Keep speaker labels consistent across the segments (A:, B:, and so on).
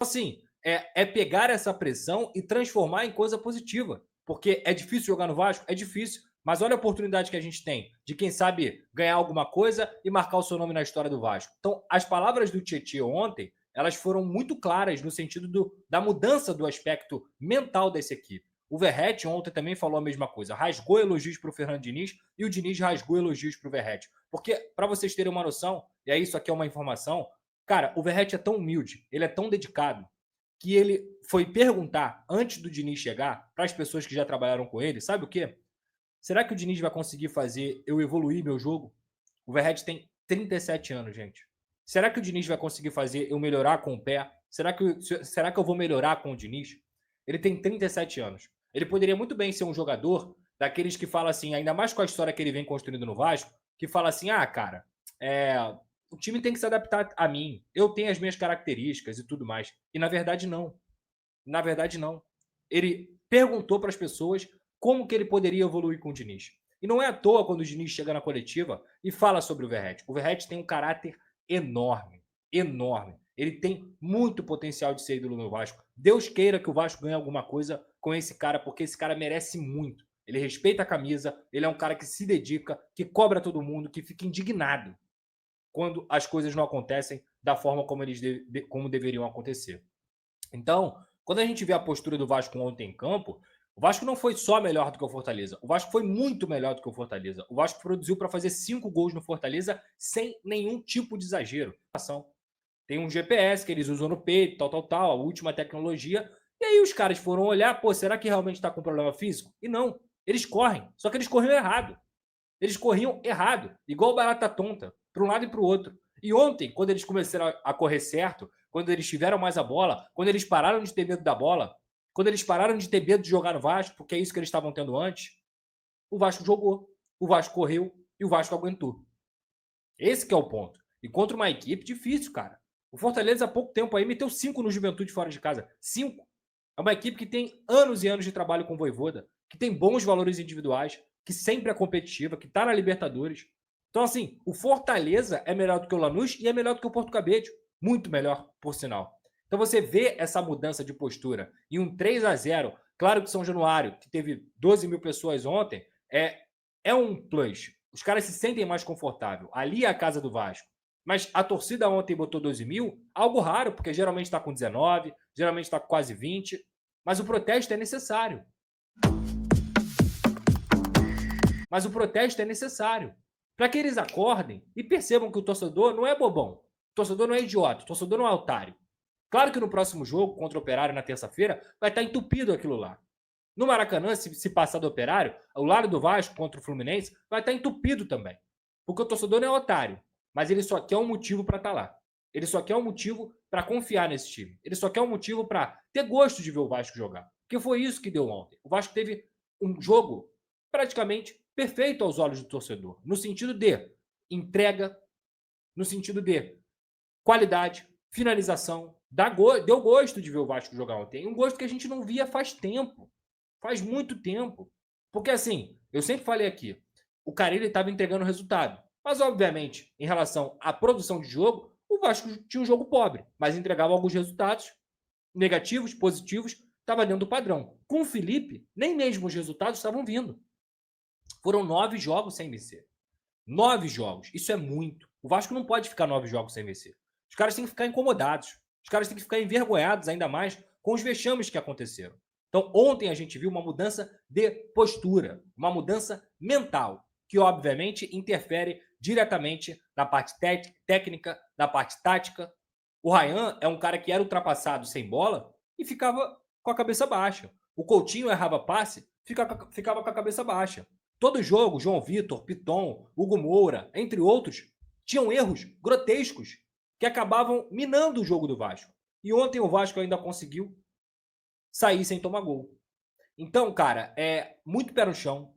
A: Assim, é pegar essa pressão e transformar em coisa positiva. Porque é difícil jogar no Vasco? É difícil. Mas olha a oportunidade que a gente tem de, quem sabe, ganhar alguma coisa e marcar o seu nome na história do Vasco. Então, as palavras do Tietê ontem, elas foram muito claras no sentido da mudança do aspecto mental dessa equipe. O Verratti ontem também falou a mesma coisa. Rasgou elogios para o Fernando Diniz e o Diniz rasgou elogios para o Verratti. Porque, para vocês terem uma noção, e aí isso aqui é uma informação, cara, o Verratti é tão humilde, ele é tão dedicado, que ele foi perguntar, antes do Diniz chegar, para as pessoas que já trabalharam com ele, sabe o quê? Será que o Diniz vai conseguir fazer eu evoluir meu jogo? O Verratti tem 37 anos, gente. Será que o Diniz vai conseguir fazer eu melhorar com o pé? Será que eu vou melhorar com o Diniz? Ele tem 37 anos. Ele poderia muito bem ser um jogador daqueles que fala assim, ainda mais com a história que ele vem construindo no Vasco, que fala assim: ah, cara, o time tem que se adaptar a mim. Eu tenho as minhas características e tudo mais. E na verdade, não. Na verdade, não. Ele perguntou para as pessoas como que ele poderia evoluir com o Diniz. E não é à toa quando o Diniz chega na coletiva e fala sobre o Verratti. O Verratti tem um caráter enorme, enorme. Ele tem muito potencial de ser ídolo no Vasco. Deus queira que o Vasco ganhe alguma coisa com esse cara, porque esse cara merece muito. Ele respeita a camisa, ele é um cara que se dedica, que cobra todo mundo, que fica indignado quando as coisas não acontecem da forma como como deveriam acontecer. Então, quando a gente vê a postura do Vasco ontem em campo, o Vasco não foi só melhor do que o Fortaleza. O Vasco foi muito melhor do que o Fortaleza. O Vasco produziu para fazer 5 gols no Fortaleza sem nenhum tipo de exagero. Tem um GPS que eles usam no peito, tal, a última tecnologia. E aí os caras foram olhar, pô, será que realmente está com problema físico? E não, eles correm. Só que eles corriam errado. Eles corriam errado, igual barata tonta, para um lado e para o outro. E ontem, quando eles começaram a correr certo, quando eles tiveram mais a bola, quando eles pararam de ter medo da bola, quando eles pararam de ter medo de jogar no Vasco, porque é isso que eles estavam tendo antes, o Vasco jogou, o Vasco correu e o Vasco aguentou. Esse que é o ponto. E contra uma equipe difícil, cara. O Fortaleza há pouco tempo aí meteu 5 no Juventude fora de casa. 5. É uma equipe que tem anos e anos de trabalho com o Vojvoda, que tem bons valores individuais, que sempre é competitiva, que tá na Libertadores. Então, assim, o Fortaleza é melhor do que o Lanús e é melhor do que o Porto Cabedelo. Muito melhor, por sinal. Então você vê essa mudança de postura e um 3-0. Claro que São Januário, que teve 12 mil pessoas ontem, é um plus. Os caras se sentem mais confortável. Ali é a casa do Vasco. Mas a torcida ontem botou 12 mil, algo raro, porque geralmente está com 19, geralmente está com quase 20. Mas o protesto é necessário. Mas o protesto é necessário. Para que eles acordem e percebam que o torcedor não é bobão. O torcedor não é idiota. O torcedor não é otário. Claro que no próximo jogo, contra o Operário na terça-feira, vai estar entupido aquilo lá. No Maracanã, se passar do Operário, o lado do Vasco contra o Fluminense vai estar entupido também. Porque o torcedor não é otário, mas ele só quer um motivo para estar lá. Ele só quer um motivo para confiar nesse time. Ele só quer um motivo para ter gosto de ver o Vasco jogar. Porque foi isso que deu ontem. O Vasco teve um jogo praticamente perfeito aos olhos do torcedor, no sentido de entrega, no sentido de qualidade, finalização. Deu gosto de ver o Vasco jogar ontem. Um gosto que a gente não via faz tempo. Faz muito tempo. Porque assim, eu sempre falei aqui, o Carille estava entregando resultado. Mas, obviamente, em relação à produção de jogo, o Vasco tinha um jogo pobre, mas entregava alguns resultados negativos, positivos, estava dentro do padrão. Com o Felipe, nem mesmo os resultados estavam vindo. Foram 9 jogos sem vencer. 9 jogos. Isso é muito. O Vasco não pode ficar 9 jogos sem vencer. Os caras têm que ficar incomodados. Os caras têm que ficar envergonhados ainda mais com os vexames que aconteceram. Então, ontem a gente viu uma mudança de postura, uma mudança mental, que obviamente interfere diretamente na parte técnica, na parte tática. O Ryan é um cara que era ultrapassado sem bola e ficava com a cabeça baixa. O Coutinho errava passe, ficava com a cabeça baixa. Todo jogo, João Vitor, Piton, Hugo Moura, entre outros, tinham erros grotescos que acabavam minando o jogo do Vasco. E ontem o Vasco ainda conseguiu sair sem tomar gol. Então, cara, é muito pé no chão.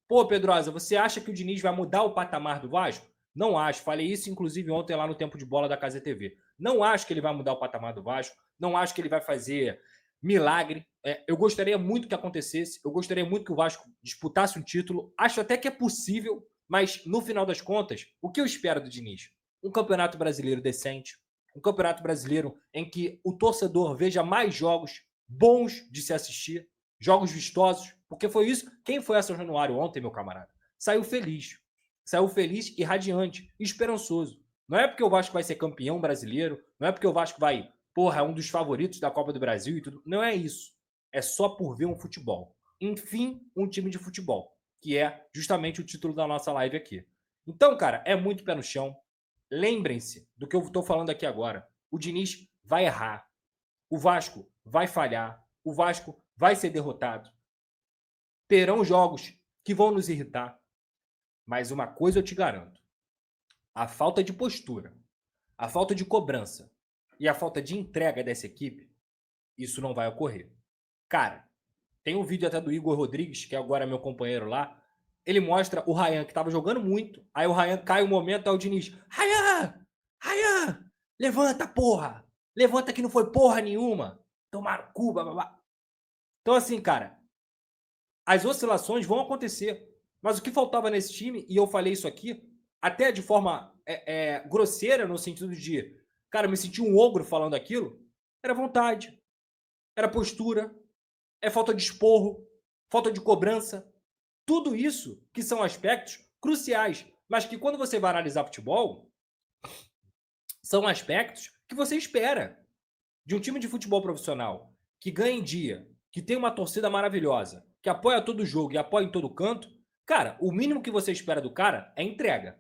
A: Pô, Pedrosa, você acha que o Diniz vai mudar o patamar do Vasco? Não acho. Falei isso, inclusive, ontem lá no Tempo de Bola da Casa TV. Não acho que ele vai mudar o patamar do Vasco. Não acho que ele vai fazer milagre. Eu gostaria muito que acontecesse. Eu gostaria muito que o Vasco disputasse um título. Acho até que é possível, mas no final das contas, o que eu espero do Diniz? Um campeonato brasileiro decente, um Campeonato Brasileiro em que o torcedor veja mais jogos bons de se assistir, jogos vistosos, porque foi isso. Quem foi a São Januário ontem, meu camarada? Saiu feliz. Saiu feliz e radiante, e esperançoso. Não é porque o Vasco vai ser campeão brasileiro, não é porque o Vasco vai, porra, é um dos favoritos da Copa do Brasil e tudo. Não é isso. É só por ver um futebol. Enfim, um time de futebol, que é justamente o título da nossa live aqui. Então, cara, é muito pé no chão. Lembrem-se do que eu estou falando aqui agora. O Diniz vai errar. O Vasco vai falhar. O Vasco vai ser derrotado. Terão jogos que vão nos irritar. Mas uma coisa eu te garanto. A falta de postura, a falta de cobrança e a falta de entrega dessa equipe, isso não vai ocorrer. Cara, tem um vídeo até do Igor Rodrigues, que agora é meu companheiro lá. Ele mostra o Ryan, que estava jogando muito. Aí o Ryan cai um momento, aí o Diniz. Ryan, levanta, porra. Levanta que não foi porra nenhuma. Tomaram cu, babá. Então assim, cara, as oscilações vão acontecer. Mas o que faltava nesse time, e eu falei isso aqui, até de forma grosseira, no sentido de, cara, eu me senti um ogro falando aquilo, era vontade, era postura, é falta de esporro, falta de cobrança. Tudo isso que são aspectos cruciais, mas que quando você vai analisar futebol, são aspectos que você espera de um time de futebol profissional que ganha em dia, que tem uma torcida maravilhosa, que apoia todo jogo e apoia em todo canto. Cara, o mínimo que você espera do cara é entrega.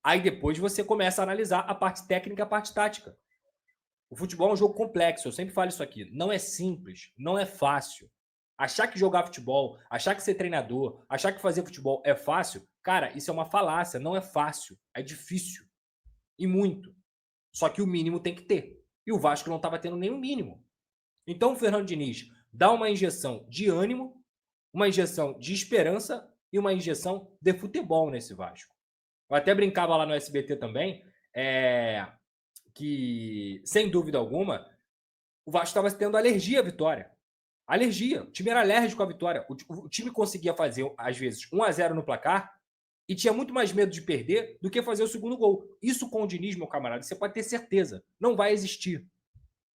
A: Aí depois você começa a analisar a parte técnica e a parte tática. O futebol é um jogo complexo, eu sempre falo isso aqui. Não é simples, não é fácil. Achar que jogar futebol, achar que ser treinador, achar que fazer futebol é fácil, cara, isso é uma falácia, não é fácil, é difícil. E muito. Só que o mínimo tem que ter. E o Vasco não estava tendo nem o mínimo. Então o Fernando Diniz dá uma injeção de ânimo, uma injeção de esperança e uma injeção de futebol nesse Vasco. Eu até brincava lá no SBT também, que, sem dúvida alguma, o Vasco estava tendo alergia à vitória. Alergia. O time era alérgico à vitória. O time conseguia fazer, às vezes, 1-0 no placar e tinha muito mais medo de perder do que fazer o segundo gol. Isso com o Diniz, meu camarada, você pode ter certeza. Não vai existir.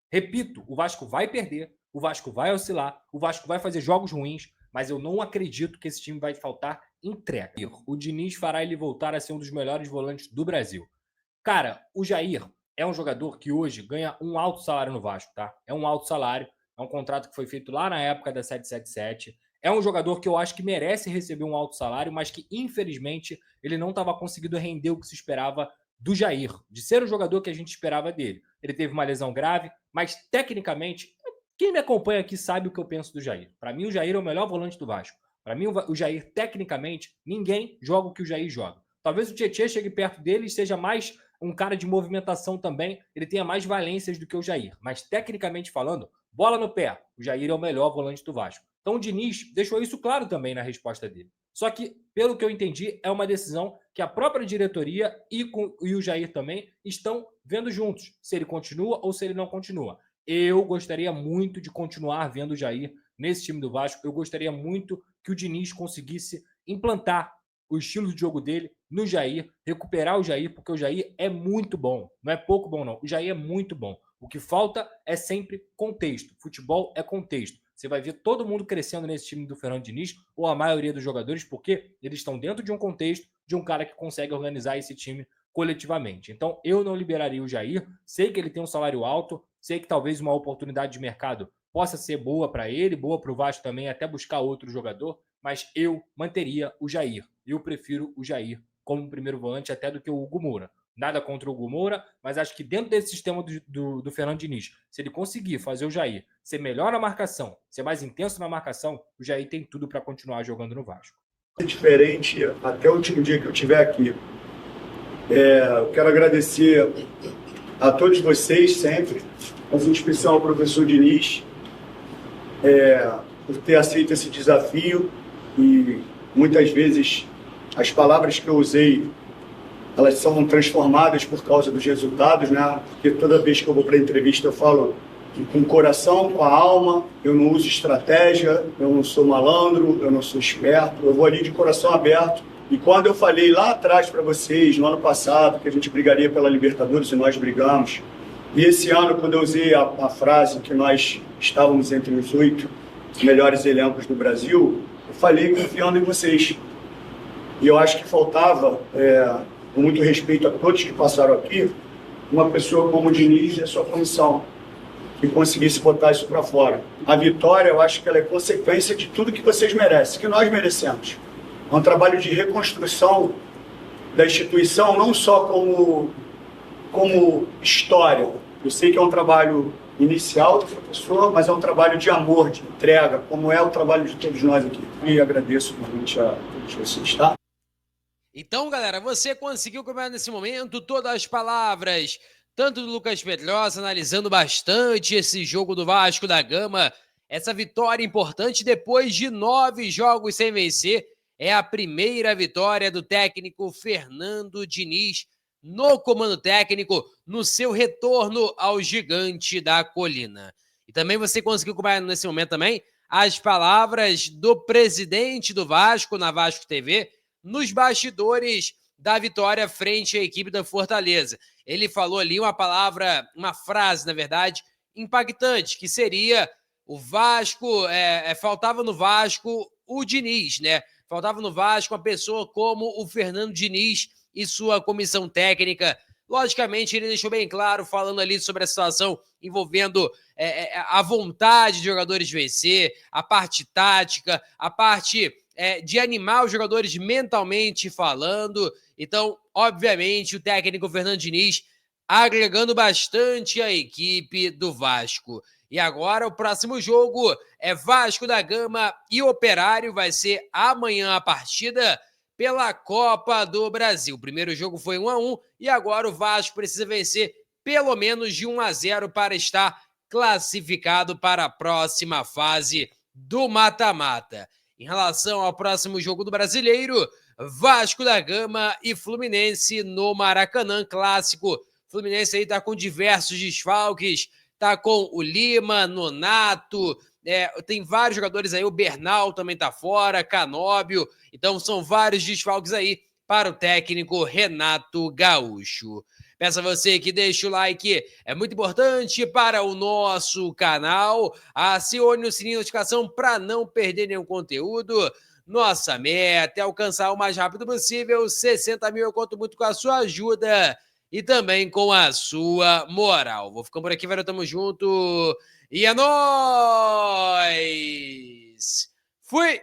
A: Repito, o Vasco vai perder, o Vasco vai oscilar, o Vasco vai fazer jogos ruins, mas eu não acredito que esse time vai faltar entrega. O Diniz fará ele voltar a ser um dos melhores volantes do Brasil. Cara, o Jair é um jogador que hoje ganha um alto salário no Vasco, tá? É um alto salário, é um contrato que foi feito lá na época da 777. É um jogador que eu acho que merece receber um alto salário, mas que, infelizmente, ele não estava conseguindo render o que se esperava do Jair, de ser o jogador que a gente esperava dele. Ele teve uma lesão grave, mas, tecnicamente, quem me acompanha aqui sabe o que eu penso do Jair. Para mim, o Jair é o melhor volante do Vasco. Para mim, o Jair, tecnicamente, ninguém joga o que o Jair joga. Talvez o Tietchan chegue perto dele e seja mais um cara de movimentação também, ele tenha mais valências do que o Jair. Mas, tecnicamente falando, bola no pé, o Jair é o melhor volante do Vasco. Então, o Diniz deixou isso claro também na resposta dele. Só que, pelo que eu entendi, é uma decisão que a própria diretoria e o Jair também estão vendo juntos, se ele continua ou se ele não continua. Eu gostaria muito de continuar vendo o Jair nesse time do Vasco. Eu gostaria muito que o Diniz conseguisse implantar o estilo de jogo dele no Jair, recuperar o Jair, porque o Jair é muito bom. Não é pouco bom, não. O Jair é muito bom. O que falta é sempre contexto. Futebol é contexto. Você vai ver todo mundo crescendo nesse time do Fernando Diniz, ou a maioria dos jogadores, porque eles estão dentro de um contexto de um cara que consegue organizar esse time coletivamente. Então, eu não liberaria o Jair. Sei que ele tem um salário alto, sei que talvez uma oportunidade de mercado possa ser boa para ele, boa para o Vasco também, até buscar outro jogador, mas eu manteria o Jair. Eu prefiro o Jair como primeiro volante até do que o Hugo Moura. Nada contra o Hugo Moura, mas acho que dentro desse sistema do Fernando Diniz, se ele conseguir fazer o Jair ser melhor na marcação, ser mais intenso na marcação, o Jair tem tudo para continuar jogando no Vasco.
B: É diferente até o último dia que eu estiver aqui. Eu quero agradecer a todos vocês sempre, mas em especial ao professor Diniz, por ter aceito esse desafio, e muitas vezes as palavras que eu usei, elas são transformadas por causa dos resultados, né? Porque toda vez que eu vou para a entrevista eu falo com o coração, com a alma, eu não uso estratégia, eu não sou malandro, eu não sou esperto, eu vou ali de coração aberto. E quando eu falei lá atrás para vocês, no ano passado, que a gente brigaria pela Libertadores, e nós brigamos, E esse ano, quando eu usei a frase que nós estávamos entre os 8 melhores elencos do Brasil, eu falei confiando em vocês. E eu acho que faltava, com muito respeito a todos que passaram aqui, uma pessoa como o Diniz e a sua comissão, que conseguisse botar isso para fora. A vitória, eu acho que ela é consequência de tudo que vocês merecem, que nós merecemos. É um trabalho de reconstrução da instituição, não só como história. Eu sei que é um trabalho inicial do professor, mas é um trabalho de amor, de entrega, como é o trabalho de todos nós aqui. E agradeço muito a todos vocês, tá?
C: Então, galera, você conseguiu comentar nesse momento todas as palavras, tanto do Lucas Pedrosa, analisando bastante esse jogo do Vasco da Gama, essa vitória importante depois de 9 jogos sem vencer. É a primeira vitória do técnico Fernando Diniz no comando técnico, no seu retorno ao Gigante da Colina. E também você conseguiu comentar nesse momento também as palavras do presidente do Vasco na Vasco TV, nos bastidores da vitória frente à equipe da Fortaleza. Ele falou ali uma frase, na verdade, impactante, que seria o Vasco, faltava no Vasco o Diniz, né? Faltava no Vasco uma pessoa como o Fernando Diniz e sua comissão técnica. Logicamente, ele deixou bem claro, falando ali sobre a situação envolvendo a vontade de jogadores de vencer, a parte tática, a parte de animar os jogadores mentalmente falando. Então, obviamente, o técnico Fernando Diniz agregando bastante a equipe do Vasco. E agora o próximo jogo é Vasco da Gama e Operário. Vai ser amanhã a partida pela Copa do Brasil. O primeiro jogo foi 1-1 e agora o Vasco precisa vencer pelo menos de 1-0 para estar classificado para a próxima fase do mata-mata. Em relação ao próximo jogo do Brasileiro, Vasco da Gama e Fluminense no Maracanã, clássico. Fluminense aí tá com diversos desfalques, tá com o Lima, Nonato, tem vários jogadores aí, o Bernal também tá fora, Canóbio, então são vários desfalques aí para o técnico Renato Gaúcho. Peço a você que deixe o like, é muito importante para o nosso canal. Acione o sininho de notificação para não perder nenhum conteúdo. Nossa meta é alcançar o mais rápido possível 60 mil. Eu conto muito com a sua ajuda e também com a sua moral. Vou ficando por aqui, velho. Tamo junto. E é nóis! Fui!